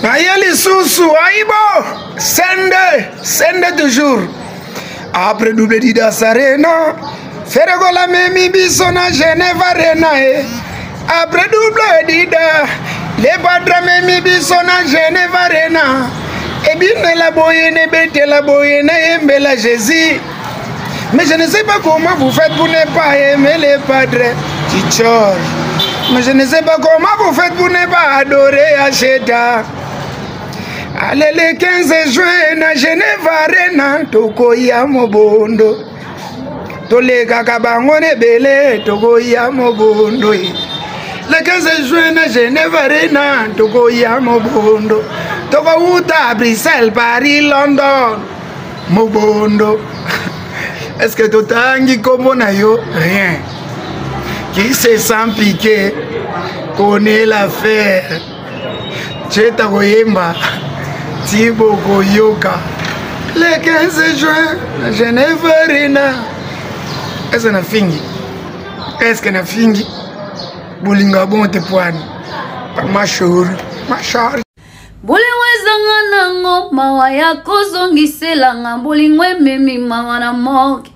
Ayali Soussou, Aïbo, sende toujours. Après double dida sarena, Ferregola memi bisona Genève arena. Après double dida, les padres memi bisona Genève arena. Et bien la boyenne, bête la boyenne, aimez la Jésus. Mais je ne sais pas comment vous faites pour ne pas aimer les padres. Tichor. Mais je ne sais pas comment vous faites pour ne pas adorer Acheta. Allez le 15 juin na Genève Arena tokoya mobondo. Tole kakabango ne bele tokoya mobondo. Le 15 juin na Genève Arena tokoya mobondo. Toko uta Bruxelles, Paris, London. Mobondo. Est-ce que totangi comme na yo? Rien. Qui se sent piqué connaît l'affaire. Cheta Goyemba. Thibaut Goyoka. Le 15 juin, à Genève Arena. Est-ce qu'on a fini? Est-ce qu'on a fini? Boulinga bon te poigne. Ma chour. Bolingwe zanga nango mawa ya kozongiselanga bolingwe memi mawa na moke.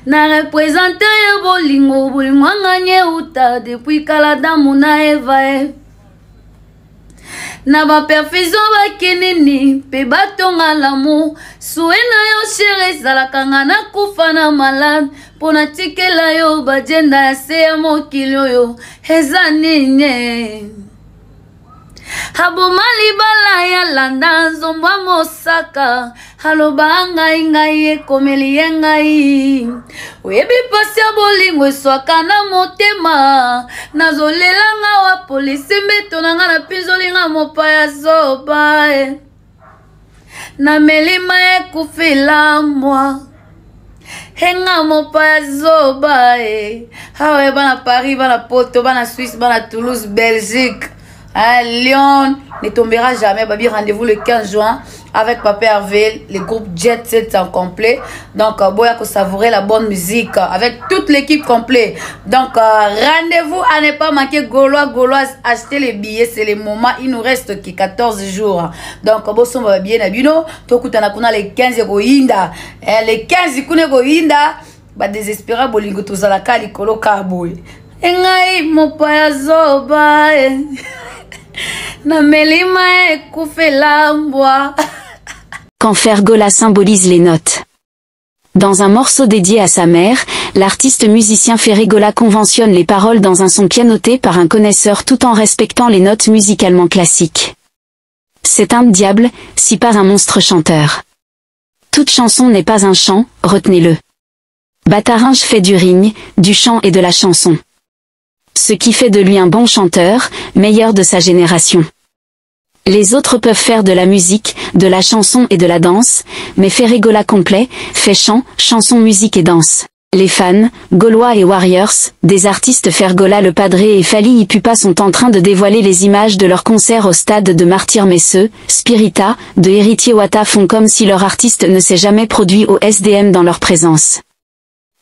Na représente ya bolingo bolingwanga nyeuta depuis kalada muna eva na ba perfusion bakinini pe batonga l'amour suena yo chérie zalakanga na kufa na malade pona tikela yo bajenda ya se ya mokili oyo eza nini Habomali bala ya landa nzombwa mosaka haloba ngai ekomeli ngai Webi pasi ya bolingo eswaka na motema nazolelanga wa polisi mbeto nanga na pinzolinga mopaya zoba na melima ekufila mwa henga mopaya zoba hawe bana Paris bana Porto bana Suisse bana Toulouse Belgique à Lyon ne tombera jamais. Babi, rendez-vous le 15 juin avec Papa Hervé, le groupe Jet Set en complet. Donc, boya ko savourer la bonne musique avec toute l'équipe complète. Donc, rendez-vous à ne pas manquer. Gauloise, achetez les billets, c'est le moment. Il nous reste que 14 jours. Donc, boson va bien abino. Tokutana kuna les 15 goinda. Les 15 kune goinda. Ba désespéra bolingo tozalaka likolo kaboy. Engai mopaya zoba. Quand Fergola symbolise les notes. Dans un morceau dédié à sa mère, l'artiste musicien Fergola conventionne les paroles dans un son pianoté par un connaisseur tout en respectant les notes musicalement classiques. C'est un diable, si pas un monstre chanteur. Toute chanson n'est pas un chant, retenez-le. Bataringe fait du rigne, du chant et de la chanson. Ce qui fait de lui un bon chanteur, meilleur de sa génération. Les autres peuvent faire de la musique, de la chanson et de la danse, mais Fergola complet, fait chant, chanson, musique et danse. Les fans, Gaulois et Warriors, des artistes Fergola le Padré et Fally Ipupa sont en train de dévoiler les images de leur concert au stade de Martyr Messeux, Spirita, de Héritier Wata font comme si leur artiste ne s'est jamais produit au SDM dans leur présence.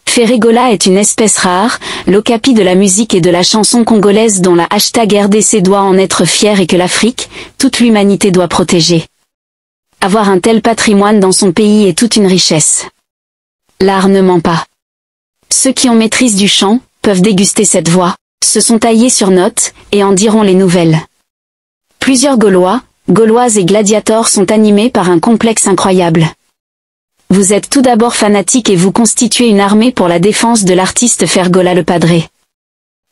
Fergola est une espèce rare, l'ocapi de la musique et de la chanson congolaise dont la #RDC doit en être fière et que l'Afrique, toute l'humanité doit protéger. Avoir un tel patrimoine dans son pays est toute une richesse. L'art ne ment pas. Ceux qui ont maîtrise du chant, peuvent déguster cette voix, se sont taillés sur notes, et en diront les nouvelles. Plusieurs Gaulois, Gauloises et gladiators sont animés par un complexe incroyable. Vous êtes tout d'abord fanatique et vous constituez une armée pour la défense de l'artiste Fergola le Padré.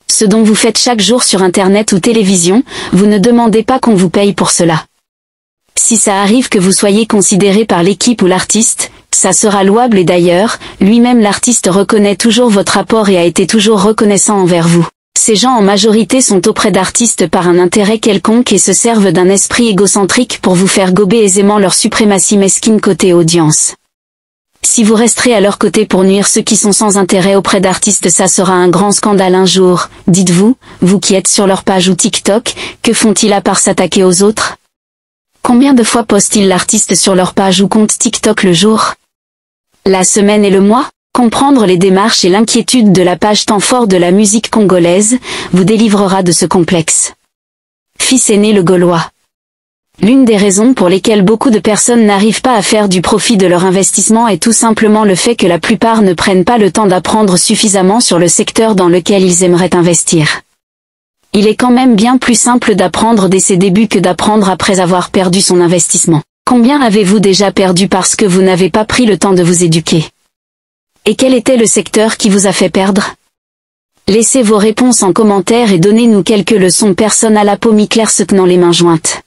Ce dont vous faites chaque jour sur internet ou télévision, vous ne demandez pas qu'on vous paye pour cela. Si ça arrive que vous soyez considéré par l'équipe ou l'artiste, ça sera louable et d'ailleurs, lui-même l'artiste reconnaît toujours votre apport et a été toujours reconnaissant envers vous. Ces gens en majorité sont auprès d'artistes par un intérêt quelconque et se servent d'un esprit égocentrique pour vous faire gober aisément leur suprématie mesquine côté audience. Si vous resterez à leur côté pour nuire ceux qui sont sans intérêt auprès d'artistes, ça sera un grand scandale un jour. Dites-vous, vous qui êtes sur leur page ou TikTok, que font-ils à part s'attaquer aux autres? Combien de fois postent-ils l'artiste sur leur page ou compte TikTok le jour? La semaine et le mois? Comprendre les démarches et l'inquiétude de la page temps fort de la musique congolaise, vous délivrera de ce complexe. fils aîné le Gaulois. L'une des raisons pour lesquelles beaucoup de personnes n'arrivent pas à faire du profit de leur investissement est tout simplement le fait que la plupart ne prennent pas le temps d'apprendre suffisamment sur le secteur dans lequel ils aimeraient investir. Il est quand même bien plus simple d'apprendre dès ses débuts que d'apprendre après avoir perdu son investissement. Combien avez-vous déjà perdu parce que vous n'avez pas pris le temps de vous éduquer? Et quel était le secteur qui vous a fait perdre? Laissez vos réponses en commentaire et donnez-nous quelques leçons. Personne à la peau mi-claire se tenant les mains jointes.